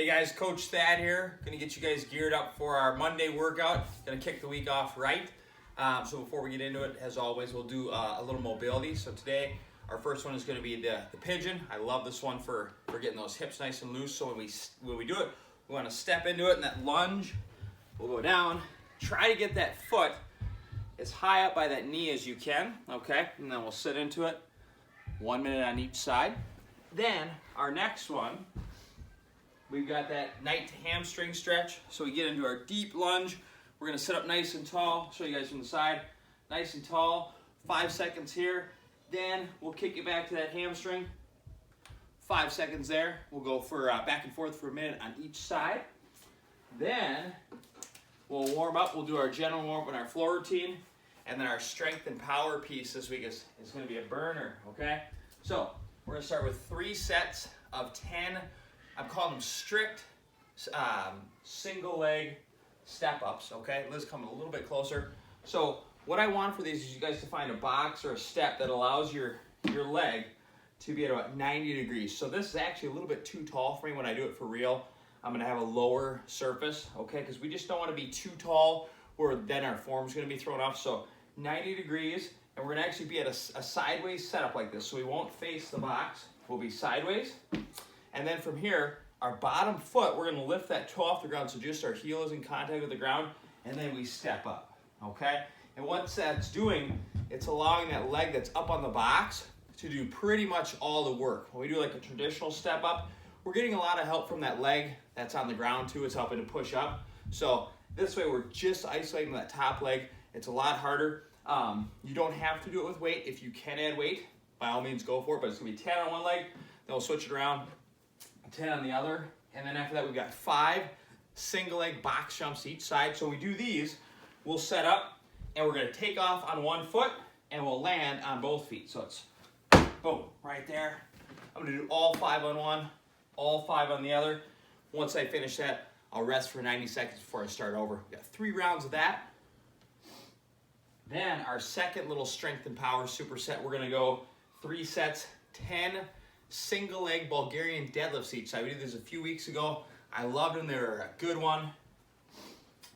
Hey guys, Coach Thad here. Gonna get you guys geared up for our Monday workout. Gonna kick the week off right. So before we get into it, as always, we'll do a little mobility. So today, our first one is gonna be the pigeon. I love this one for getting those hips nice and loose. So when we do it, we wanna step into it in that lunge. We'll go down. Try to get that foot as high up by that knee as you can, okay? And then we'll sit into it. 1 minute on each side. Then our next one, we've got that night hamstring stretch. So we get into our deep lunge. We're gonna sit up nice and tall. Show you guys from the side. Nice and tall. 5 seconds here. Then we'll kick it back to that hamstring. 5 seconds there. We'll go for back and forth for a minute on each side. Then we'll warm up. We'll do our general warm up and our floor routine. And then our strength and power piece this week is gonna be a burner, okay? So we're gonna start with 3 sets of 10, I'm calling them strict single leg step ups, okay? Liz, come a little bit closer. So what I want for these is you guys to find a box or a step that allows your leg to be at about 90 degrees. So this is actually a little bit too tall for me when I do it for real. I'm gonna have a lower surface, okay? Because we just don't wanna be too tall where then our form's gonna be thrown off. So 90 degrees, and we're gonna actually be at a sideways setup like this. So we won't face the box, we'll be sideways. And then from here, our bottom foot, we're gonna lift that toe off the ground so just our heel is in contact with the ground, and then we step up, okay? And what that's doing, it's allowing that leg that's up on the box to do pretty much all the work. When we do like a traditional step up, we're getting a lot of help from that leg that's on the ground too. It's helping to push up. So this way we're just isolating that top leg. It's a lot harder. You don't have to do it with weight. If you can add weight, by all means go for it, but it's gonna be 10 on one leg, then we'll switch it around, 10 on the other, and then after that we've got 5 single leg box jumps each side. So when we do these, we'll set up and we're gonna take off on one foot and we'll land on both feet. So it's boom, right there. I'm gonna do all 5 on one, all 5 on the other. Once I finish that, I'll rest for 90 seconds before I start over. We got 3 rounds of that. Then our second little strength and power superset, we're gonna go 3 sets, 10 single leg Bulgarian deadlifts each side. We did this a few weeks ago. I loved them, they were a good one.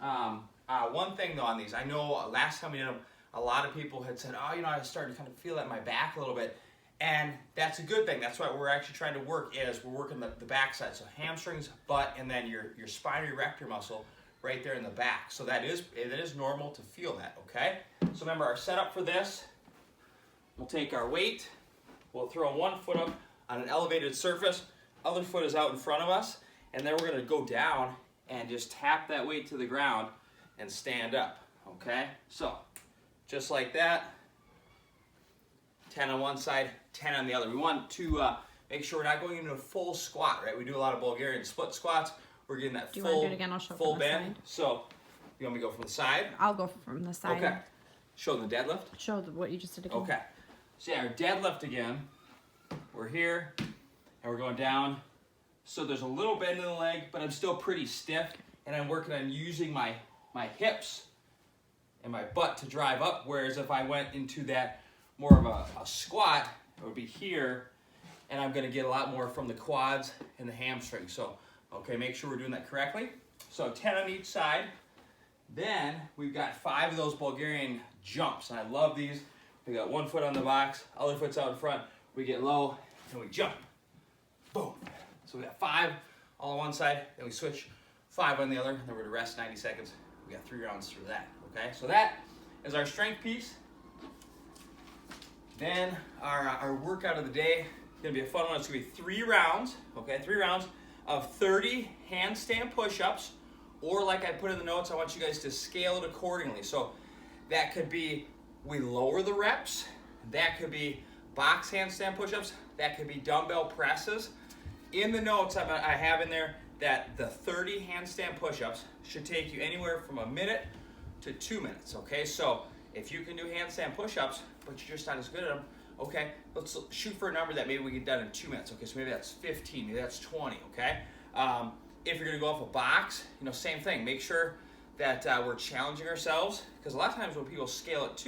One thing though on these, I know last time we did them, a lot of people had said, oh, you know, I started to kind of feel that in my back a little bit. And that's a good thing. That's what we're actually trying to work is we're working the back side. So hamstrings, butt, and then your spine erector muscle right there in the back. So it is normal to feel that, okay? So remember our setup for this, we'll take our weight, we'll throw one foot up on an elevated surface, other foot is out in front of us, and then we're gonna go down and just tap that weight to the ground and stand up, okay? So, just like that, 10 on one side, 10 on the other. We want to make sure we're not going into a full squat, right? We do a lot of Bulgarian split squats. We're getting that full bend. So, you want me to go from the side? I'll go from the side. Okay. Show the deadlift. Show what you just did again. Okay. So yeah, our deadlift again. We're here, and we're going down. So there's a little bend in the leg, but I'm still pretty stiff, and I'm working on using my hips and my butt to drive up, whereas if I went into that more of a squat, it would be here, and I'm gonna get a lot more from the quads and the hamstrings. So, okay, make sure we're doing that correctly. So 10 on each side. Then we've got 5 of those Bulgarian jumps, and I love these. We got one foot on the box, other foot's out in front. We get low, and we jump. Boom. So we got 5 all on one side, then we switch 5 on the other, and then we're gonna rest 90 seconds. We got 3 rounds through that, okay? So that is our strength piece. Then our workout of the day, gonna be a fun one. It's gonna be 3 rounds, okay? 3 rounds of 30 handstand push-ups, or like I put in the notes, I want you guys to scale it accordingly. So that could be, we lower the reps, that could be box handstand push-ups, that could be dumbbell presses. In the notes, I have in there that the 30 handstand push-ups should take you anywhere from a minute to 2 minutes, okay? So if you can do handstand push-ups, but you're just not as good at them, okay, let's shoot for a number that maybe we get done in 2 minutes, okay? So maybe that's 15, maybe that's 20, okay? If you're gonna go off a box, you know, same thing. Make sure that we're challenging ourselves, because a lot of times when people scale it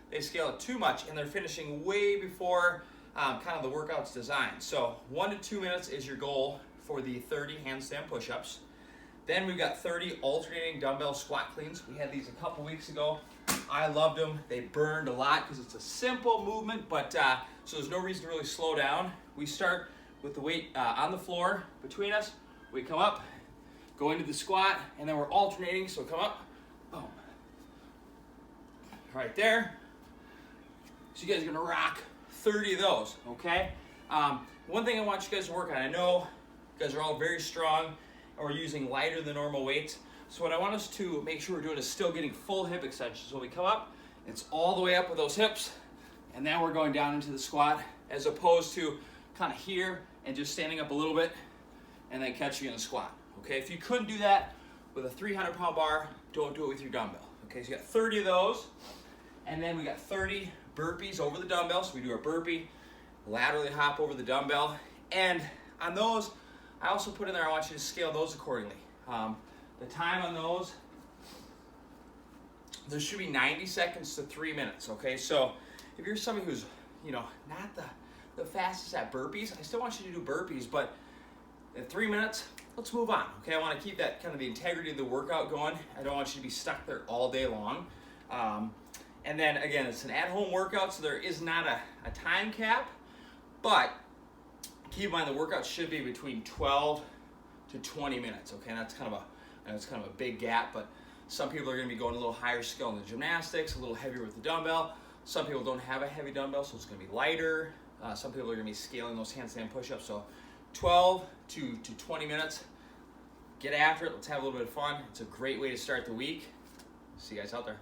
they scale it too much, and they're finishing way before kind of the workout's designed. So 1 to 2 minutes is your goal for the 30 handstand push-ups. Then we've got 30 alternating dumbbell squat cleans. We had these a couple weeks ago. I loved them. They burned a lot because it's a simple movement, but so there's no reason to really slow down. We start with the weight on the floor between us. We come up, go into the squat, and then we're alternating. So come up, boom, right there. So you guys are gonna rock 30 of those, okay? One thing I want you guys to work on, I know you guys are all very strong or using lighter than normal weights. So what I want us to make sure we're doing is still getting full hip extension. So we come up, it's all the way up with those hips, and then we're going down into the squat, as opposed to kind of here and just standing up a little bit and then catching in the squat. Okay, if you couldn't do that with a 300-pound bar, don't do it with your dumbbell. Okay, so you got 30 of those, and then we got 30 burpees over the dumbbell. So we do a burpee, laterally hop over the dumbbell, and on those, I also put in there, I want you to scale those accordingly. The time on those, there should be 90 seconds to 3 minutes, okay? So if you're somebody who's, not the fastest at burpees, I still want you to do burpees, but at 3 minutes, let's move on, okay? I want to keep that kind of the integrity of the workout going. I don't want you to be stuck there all day long. And then again, it's an at-home workout, so there is not a time cap, but keep in mind the workout should be between 12 to 20 minutes, okay? And that's kind of a big gap, but some people are going to be going a little higher skill in the gymnastics, a little heavier with the dumbbell. Some people don't have a heavy dumbbell, so it's going to be lighter. Some people are going to be scaling those handstand push-ups, so 12 to 20 minutes. Get after it. Let's have a little bit of fun. It's a great way to start the week. See you guys out there.